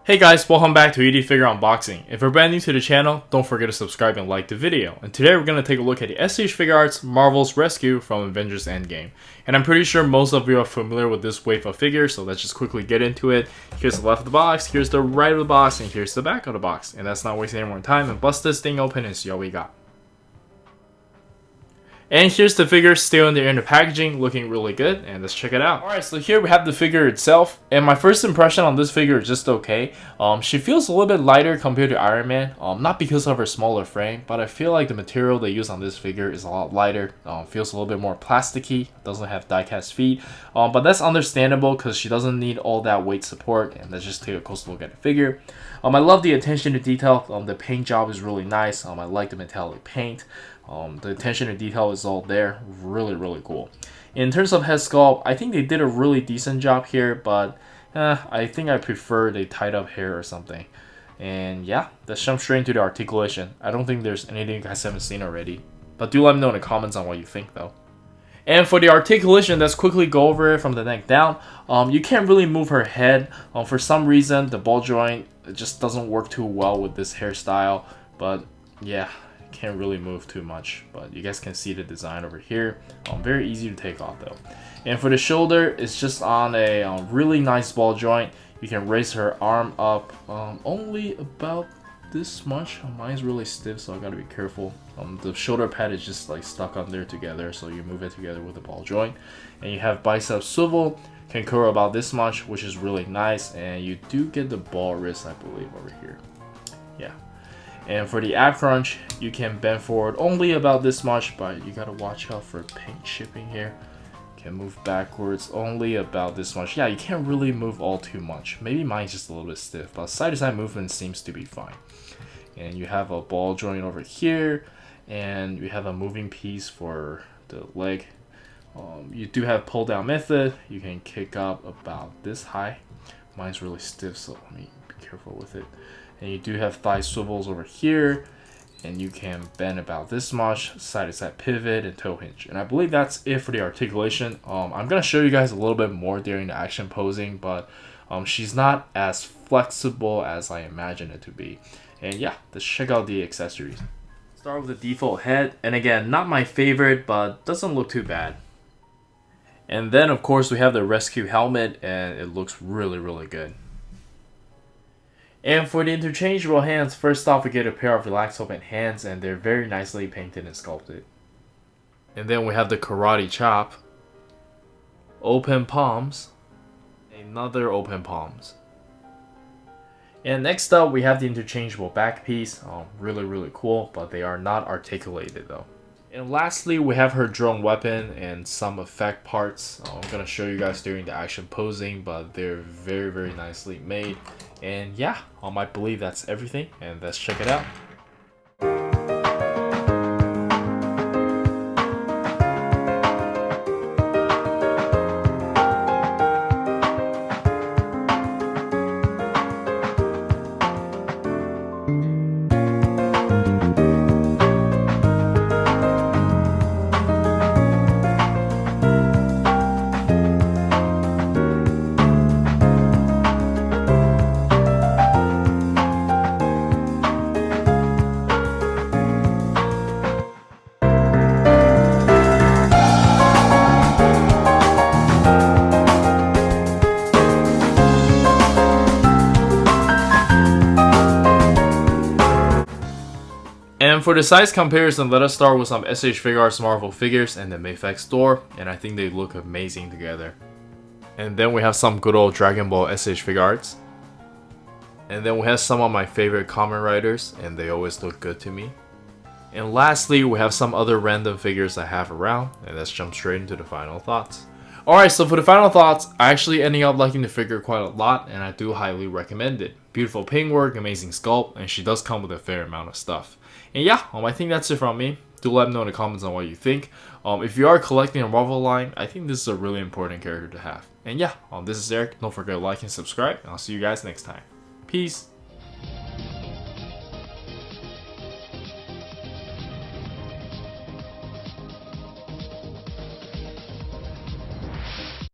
Hey guys, welcome back to Figure Unboxing. If you're brand new to the channel, don't forget to subscribe and like the video. And today we're going to take a look at the S.H.Figuarts Marvel's Rescue from Avengers Endgame. And I'm pretty sure most of you are familiar with this wave of figures, so let's just quickly get into it. Here's the left of the box, here's the right of the box, and here's the back of the box. And that's not wasting any more time, and bust this thing open and see what we got. And here's the figure still in the packaging, looking really good, and let's check it out. Alright, so here we have the figure itself, and my first impression on this figure is just okay. She feels a little bit lighter compared to Iron Man, not because of her smaller frame, but I feel like the material they use on this figure is a lot lighter, feels a little bit more plasticky, doesn't have die-cast feet, but that's understandable because she doesn't need all that weight support, and let's just take a closer look at the figure. I love the attention to detail, the paint job is really nice, I like the metallic paint. The attention to detail is all there, really cool. In terms of head sculpt, I think they did a really decent job here, but I think I prefer they tied up hair or something. And yeah, let's jump straight into the articulation. I don't think there's anything you guys haven't seen already, but do let me know in the comments on what you think though. And for the articulation, let's quickly go over it from the neck down. You can't really move her head. For some reason, the ball joint just doesn't work too well with this hairstyle, but yeah. Can't really move too much, but you guys can see the design over here. Very easy to take off though. And for the shoulder, it's just on a really nice ball joint. You can raise her arm up only about this much. Mine's really stiff, so I gotta be careful. The shoulder pad is just like stuck on there together, so you move it together with the ball joint. And you have bicep swivel, can curl about this much, which is really nice. And you do get the ball wrist, I believe, over here. Yeah. And for the ab crunch, you can bend forward only about this much, but you gotta watch out for paint chipping here. You can move backwards only about this much. Yeah, you can't really move all too much. Maybe mine's just a little bit stiff, but side to side movement seems to be fine. And you have a ball joint over here, and you have a moving piece for the leg. You do have pull down method. You can kick up about this high. Mine's really stiff, so let me be careful with it. And you do have thigh swivels over here, and you can bend about this much, side to side pivot and toe hinge. And I believe that's it for the articulation. I'm gonna show you guys a little bit more during the action posing, but she's not as flexible as I imagined it to be. And yeah, let's check out the accessories. Start with the default head, and again, not my favorite, but doesn't look too bad. And then of course we have the rescue helmet, and it looks really good. And for the interchangeable hands, first off we get a pair of relaxed open hands, and they're very nicely painted and sculpted. And then we have the karate chop, open palms, another open palms. And next up we have the interchangeable back piece, really cool, but they are not articulated though. And lastly, we have her drone weapon and some effect parts. I'm gonna show you guys during the action posing, but they're very nicely made. And yeah, I believe that's everything, and let's check it out. And for the size comparison, let us start with some S.H.Figuarts Marvel figures and the Mayfax store, and I think they look amazing together. And then we have some good old Dragon Ball S.H.Figuarts. And then we have some of my favorite Kamen Riders, and they always look good to me. And lastly, we have some other random figures I have around, and let's jump straight into the final thoughts. Alright, so for the final thoughts, I actually ended up liking the figure quite a lot, and I do highly recommend it. Beautiful paintwork, amazing sculpt, and she does come with a fair amount of stuff. And yeah, I think that's it from me. Do let me know in the comments on what you think. If you are collecting a Marvel line, I think this is a really important character to have. And yeah, this is Eric. Don't forget to like and subscribe, and I'll see you guys next time. Peace.